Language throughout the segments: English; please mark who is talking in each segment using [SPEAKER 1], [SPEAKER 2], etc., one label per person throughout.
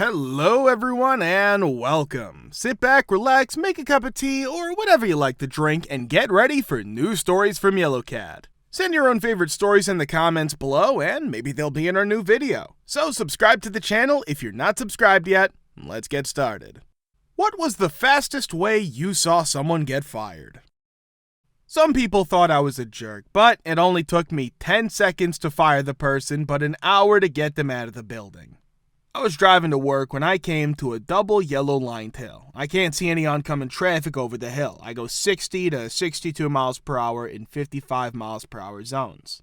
[SPEAKER 1] Hello everyone and welcome. Sit back, relax, make a cup of tea or whatever you like to drink and get ready for new stories from YellowCat. Send your own favorite stories in the comments below and maybe they'll be in our new video. So subscribe to the channel if you're not subscribed yet. Let's get started. What was the fastest way you saw someone get fired? Some people thought I was a jerk, but it only took me 10 seconds to fire the person but an hour to get them out of the building. I was driving to work when I came to a double yellow-lined hill. I can't see any oncoming traffic over the hill. I go 60 to 62 miles per hour in 55 miles per hour zones.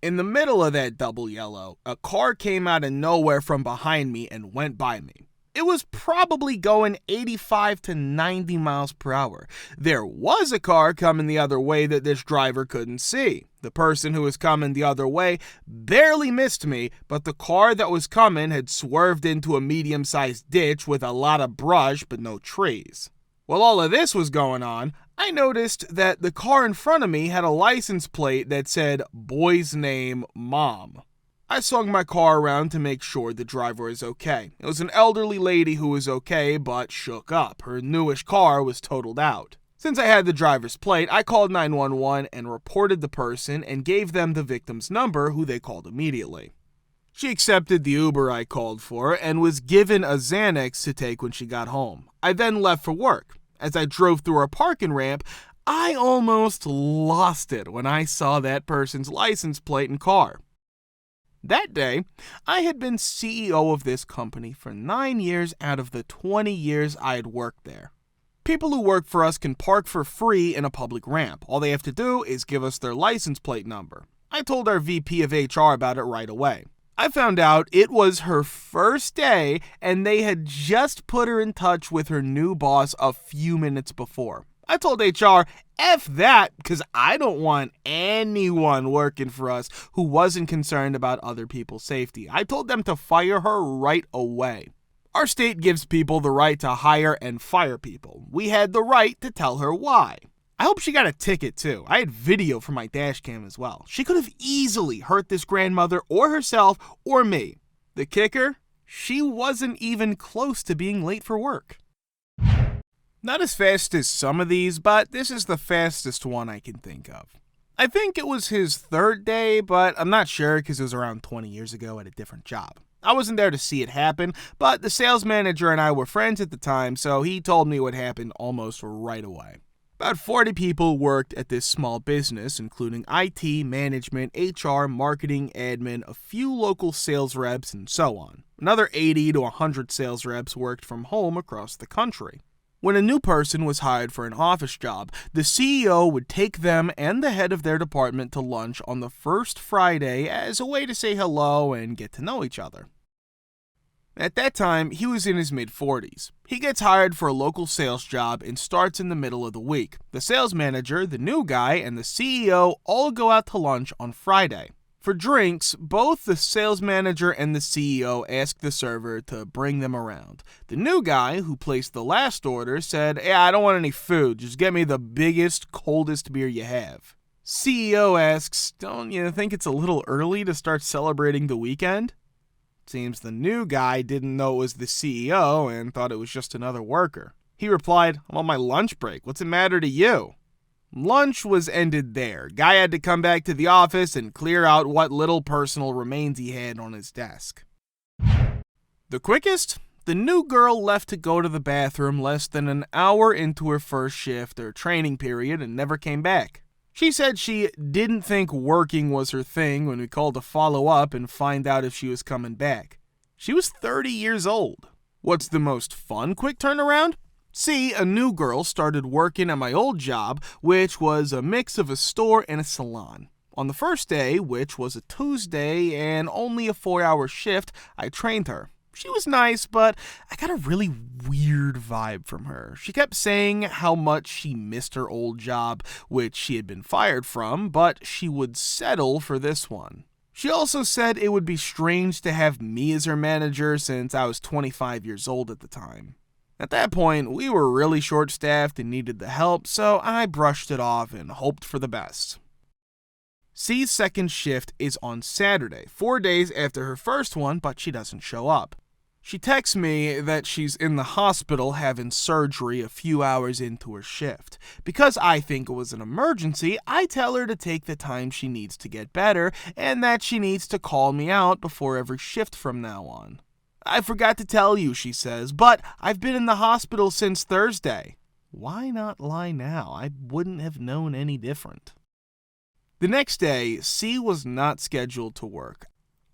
[SPEAKER 1] In the middle of that double yellow, a car came out of nowhere from behind me and went by me. It was probably going 85 to 90 miles per hour. There was a car coming the other way that this driver couldn't see. The person who was coming the other way barely missed me, but the car that was coming had swerved into a medium-sized ditch with a lot of brush but no trees. While all of this was going on, I noticed that the car in front of me had a license plate that said boy's name Mom. I swung my car around to make sure the driver was okay. It was an elderly lady who was okay but shook up. Her newish car was totaled out. Since I had the driver's plate, I called 911 and reported the person and gave them the victim's number, who they called immediately. She accepted the Uber I called for and was given a Xanax to take when she got home. I then left for work. As I drove through our parking ramp, I almost lost it when I saw that person's license plate and car. That day, I had been CEO of this company for 9 years out of the 20 years I had worked there. People who work for us can park for free in a public ramp. All they have to do is give us their license plate number. I told our VP of HR about it right away. I found out it was her first day and they had just put her in touch with her new boss a few minutes before. I told HR, F that, because I don't want anyone working for us who wasn't concerned about other people's safety. I told them to fire her right away. Our state gives people the right to hire and fire people. We had the right to tell her why. I hope she got a ticket too. I had video from my dash cam as well. She could have easily hurt this grandmother or herself or me. The kicker? She wasn't even close to being late for work. Not as fast as some of these, but this is the fastest one I can think of. I think it was his third day, but I'm not sure because it was around 20 years ago at a different job. I wasn't there to see it happen, but the sales manager and I were friends at the time, so he told me what happened almost right away. About 40 people worked at this small business, including IT, management, HR, marketing, admin, a few local sales reps, and so on. Another 80 to 100 sales reps worked from home across the country. When a new person was hired for an office job, the CEO would take them and the head of their department to lunch on the first Friday as a way to say hello and get to know each other. At that time, he was in his mid-40s. He gets hired for a local sales job and starts in the middle of the week. The sales manager, the new guy, and the CEO all go out to lunch on Friday. For drinks, both the sales manager and the CEO asked the server to bring them around. The new guy, who placed the last order, said, "Yeah, I don't want any food. Just get me the biggest, coldest beer you have." CEO asks, "Don't you think it's a little early to start celebrating the weekend?" Seems the new guy didn't know it was the CEO and thought it was just another worker. He replied, "I'm on my lunch break. What's it matter to you?" Lunch was ended there. Guy had to come back to the office and clear out what little personal remains he had on his desk. The quickest? The new girl left to go to the bathroom less than an hour into her first shift or training period and never came back. She said she didn't think working was her thing when we called to follow up and find out if she was coming back. She was 30 years old. What's the most fun quick turnaround? See, a new girl started working at my old job, which was a mix of a store and a salon. On the first day, which was a Tuesday and only a 4-hour shift, I trained her. She was nice, but I got a really weird vibe from her. She kept saying how much she missed her old job, which she had been fired from, but she would settle for this one. She also said it would be strange to have me as her manager since I was 25 years old at the time. At that point, we were really short-staffed and needed the help, so I brushed it off and hoped for the best. C's second shift is on Saturday, 4 days after her first one, but she doesn't show up. She texts me that she's in the hospital having surgery a few hours into her shift. Because I think it was an emergency, I tell her to take the time she needs to get better and that she needs to call me out before every shift from now on. I forgot to tell you, she says, but I've been in the hospital since Thursday. Why not lie now? I wouldn't have known any different. The next day, C was not scheduled to work.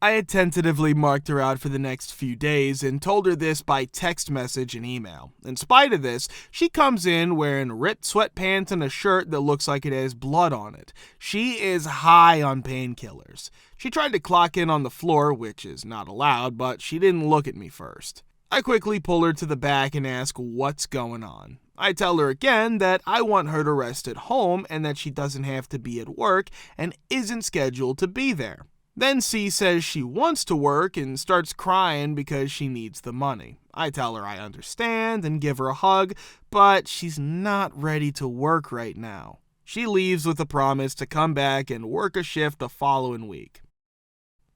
[SPEAKER 1] I had tentatively marked her out for the next few days and told her this by text message and email. In spite of this, she comes in wearing ripped sweatpants and a shirt that looks like it has blood on it. She is high on painkillers. She tried to clock in on the floor, which is not allowed, but she didn't look at me first. I quickly pull her to the back and ask what's going on. I tell her again that I want her to rest at home and that she doesn't have to be at work and isn't scheduled to be there. Then C says she wants to work and starts crying because she needs the money. I tell her I understand and give her a hug, but she's not ready to work right now. She leaves with a promise to come back and work a shift the following week.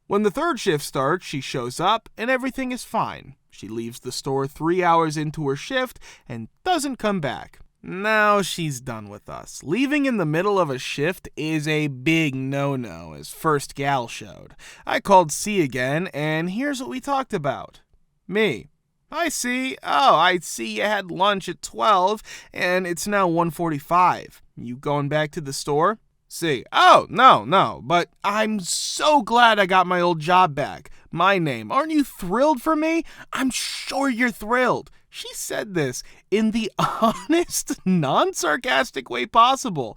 [SPEAKER 1] When the third shift starts, she shows up and everything is fine. She leaves the store 3 hours into her shift and doesn't come back. Now she's done with us. Leaving in the middle of a shift is a big no-no, as First Gal showed. I called C again, and here's what we talked about. Me. Hi, C. Oh, I see you had lunch at 12, and it's now 1:45. You going back to the store? C. Oh, no, but I'm so glad I got my old job back. My name. Aren't you thrilled for me? I'm sure you're thrilled. She said this in the honest, non-sarcastic way possible.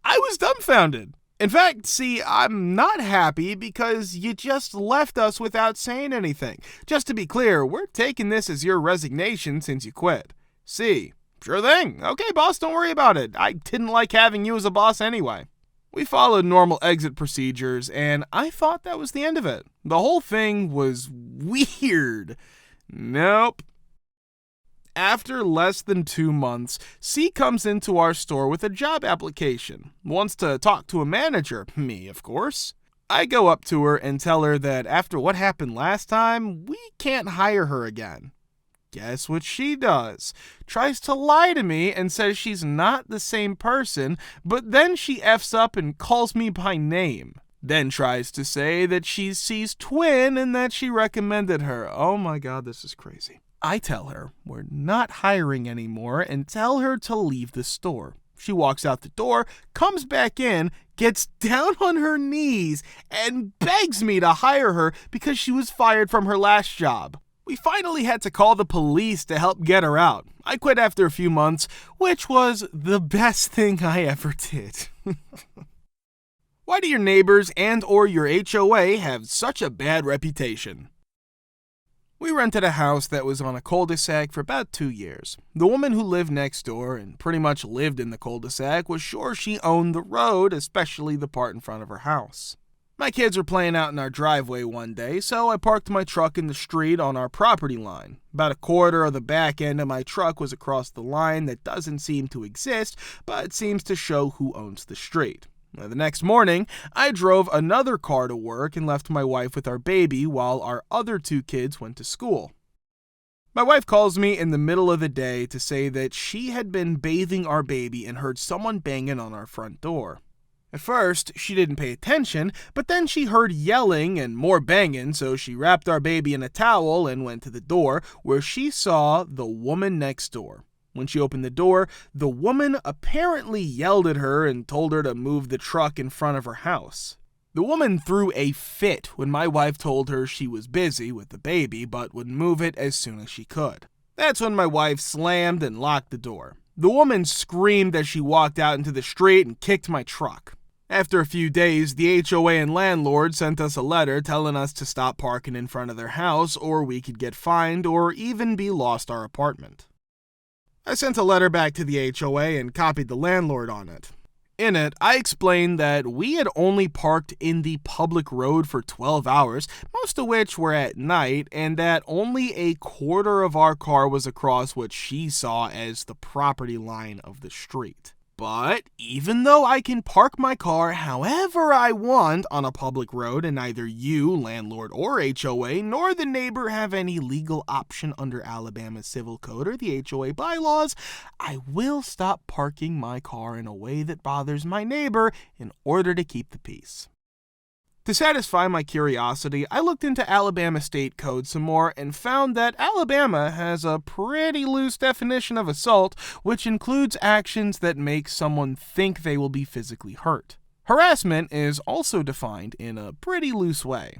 [SPEAKER 1] I was dumbfounded. In fact, see, I'm not happy because you just left us without saying anything. Just to be clear, we're taking this as your resignation since you quit. C. Sure thing. Okay, boss, don't worry about it. I didn't like having you as a boss anyway. We followed normal exit procedures, and I thought that was the end of it. The whole thing was weird. Nope. After less than 2 months, C comes into our store with a job application. Wants to talk to a manager. Me, of course. I go up to her and tell her that after what happened last time, we can't hire her again. Guess what she does? Tries to lie to me and says she's not the same person, but then she F's up and calls me by name. Then tries to say that she's C's twin and that she recommended her. Oh my God, this is crazy. I tell her we're not hiring anymore and tell her to leave the store. She walks out the door, comes back in, gets down on her knees, and begs me to hire her because she was fired from her last job. We finally had to call the police to help get her out. I quit after a few months, which was the best thing I ever did. Why do your neighbors and or your HOA have such a bad reputation? We rented a house that was on a cul-de-sac for about 2 years. The woman who lived next door and pretty much lived in the cul-de-sac was sure she owned the road, especially the part in front of her house. My kids were playing out in our driveway one day, so I parked my truck in the street on our property line. About a quarter of the back end of my truck was across the line that doesn't seem to exist, but seems to show who owns the street. The next morning, I drove another car to work and left my wife with our baby while our other 2 kids went to school. My wife calls me in the middle of the day to say that she had been bathing our baby and heard someone banging on our front door. At first, she didn't pay attention, but then she heard yelling and more banging, so she wrapped our baby in a towel and went to the door, where she saw the woman next door. When she opened the door, the woman apparently yelled at her and told her to move the truck in front of her house. The woman threw a fit when my wife told her she was busy with the baby but would move it as soon as she could. That's when my wife slammed and locked the door. The woman screamed as she walked out into the street and kicked my truck. After a few days, the HOA and landlord sent us a letter telling us to stop parking in front of their house or we could get fined or even be lost our apartment. I sent a letter back to the HOA and copied the landlord on it. In it, I explained that we had only parked in the public road for 12 hours, most of which were at night, and that only a quarter of our car was across what she saw as the property line of the street. But even though I can park my car however I want on a public road and neither you, landlord or HOA, nor the neighbor have any legal option under Alabama's Civil Code or the HOA bylaws, I will stop parking my car in a way that bothers my neighbor in order to keep the peace. To satisfy my curiosity, I looked into Alabama state code some more and found that Alabama has a pretty loose definition of assault, which includes actions that make someone think they will be physically hurt. Harassment is also defined in a pretty loose way.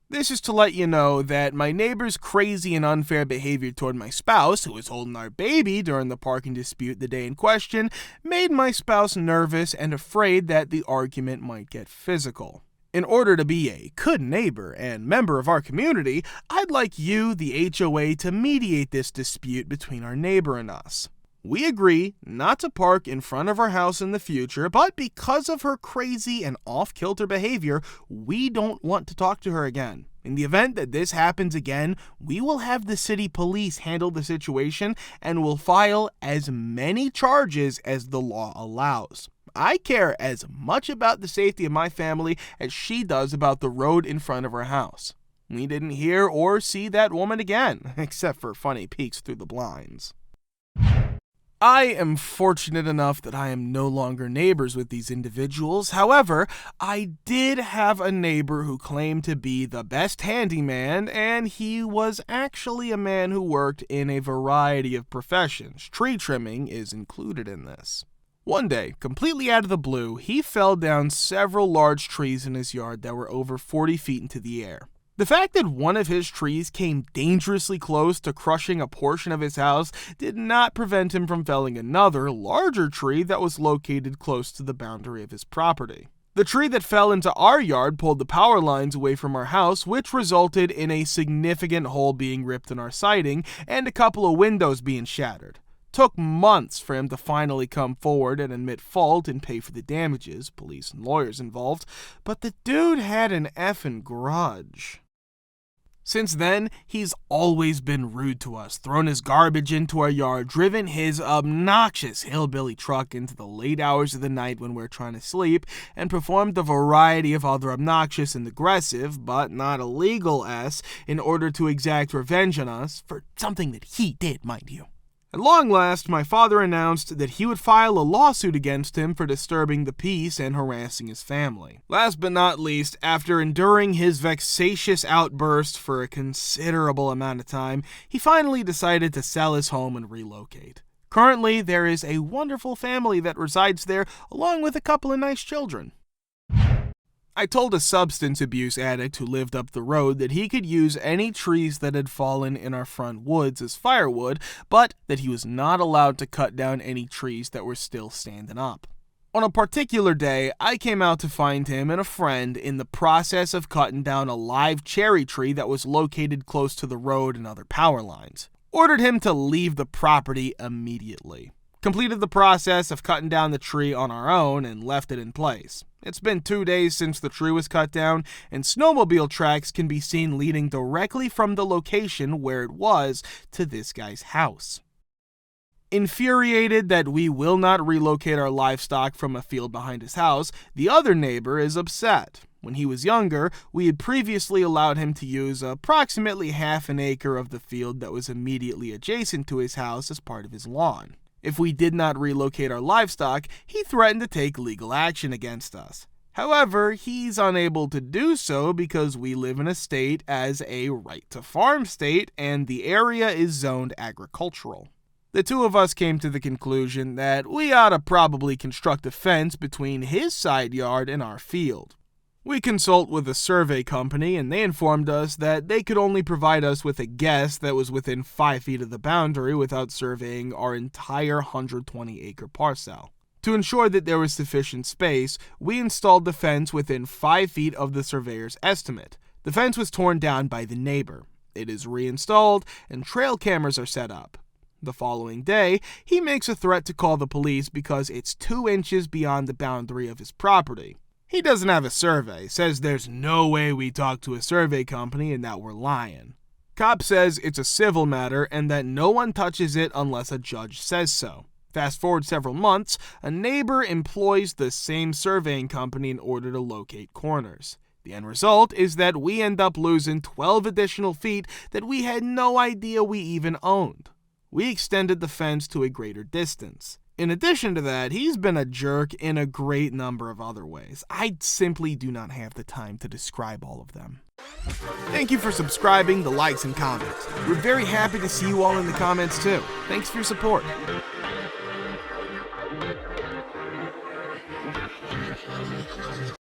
[SPEAKER 1] This is to let you know that my neighbor's crazy and unfair behavior toward my spouse, who was holding our baby during the parking dispute the day in question, made my spouse nervous and afraid that the argument might get physical. In order to be a good neighbor and member of our community, I'd like you, the HOA, to mediate this dispute between our neighbor and us. We agree not to park in front of our house in the future, but because of her crazy and off-kilter behavior, we don't want to talk to her again. In the event that this happens again, we will have the city police handle the situation and will file as many charges as the law allows. I care as much about the safety of my family as she does about the road in front of her house. We didn't hear or see that woman again, except for funny peeks through the blinds. I am fortunate enough that I am no longer neighbors with these individuals. However, I did have a neighbor who claimed to be the best handyman, and he was actually a man who worked in a variety of professions. Tree trimming is included in this. One day, completely out of the blue, he fell down several large trees in his yard that were over 40 feet into the air. The fact that one of his trees came dangerously close to crushing a portion of his house did not prevent him from felling another, larger tree that was located close to the boundary of his property. The tree that fell into our yard pulled the power lines away from our house, which resulted in a significant hole being ripped in our siding and a couple of windows being shattered. Took months for him to finally come forward and admit fault and pay for the damages, police and lawyers involved, but the dude had an effing grudge. Since then, he's always been rude to us, thrown his garbage into our yard, driven his obnoxious hillbilly truck into the late hours of the night when we're trying to sleep, and performed a variety of other obnoxious and aggressive, but not illegal acts in order to exact revenge on us for something that he did, mind you. At long last, my father announced that he would file a lawsuit against him for disturbing the peace and harassing his family. Last but not least, after enduring his vexatious outburst for a considerable amount of time, he finally decided to sell his home and relocate. Currently, there is a wonderful family that resides there, along with a couple of nice children. I told a substance abuse addict who lived up the road that he could use any trees that had fallen in our front woods as firewood, but that he was not allowed to cut down any trees that were still standing up. On a particular day, I came out to find him and a friend in the process of cutting down a live cherry tree that was located close to the road and other power lines. Ordered him to leave the property immediately. Completed the process of cutting down the tree on our own and left it in place. It's been 2 days since the tree was cut down, and snowmobile tracks can be seen leading directly from the location where it was to this guy's house. Infuriated that we will not relocate our livestock from a field behind his house, the other neighbor is upset. When he was younger, we had previously allowed him to use approximately half an acre of the field that was immediately adjacent to his house as part of his lawn. If we did not relocate our livestock, he threatened to take legal action against us. However, he's unable to do so because we live in a state as a right-to-farm state and the area is zoned agricultural. The two of us came to the conclusion that we ought to probably construct a fence between his side yard and our field. We consult with a survey company, and they informed us that they could only provide us with a guess that was within 5 feet of the boundary without surveying our entire 120-acre parcel. To ensure that there was sufficient space, we installed the fence within 5 feet of the surveyor's estimate. The fence was torn down by the neighbor. It is reinstalled, and trail cameras are set up. The following day, he makes a threat to call the police because it's 2 inches beyond the boundary of his property. He doesn't have a survey, says there's no way we talked to a survey company and that we're lying. Cop says it's a civil matter and that no one touches it unless a judge says so. Fast forward several months, a neighbor employs the same surveying company in order to locate corners. The end result is that we end up losing 12 additional feet that we had no idea we even owned. We extended the fence to a greater distance. In addition to that, he's been a jerk in a great number of other ways. I simply do not have the time to describe all of them. Thank you for subscribing, the likes, and comments. We're very happy to see you all in the comments too. Thanks for your support.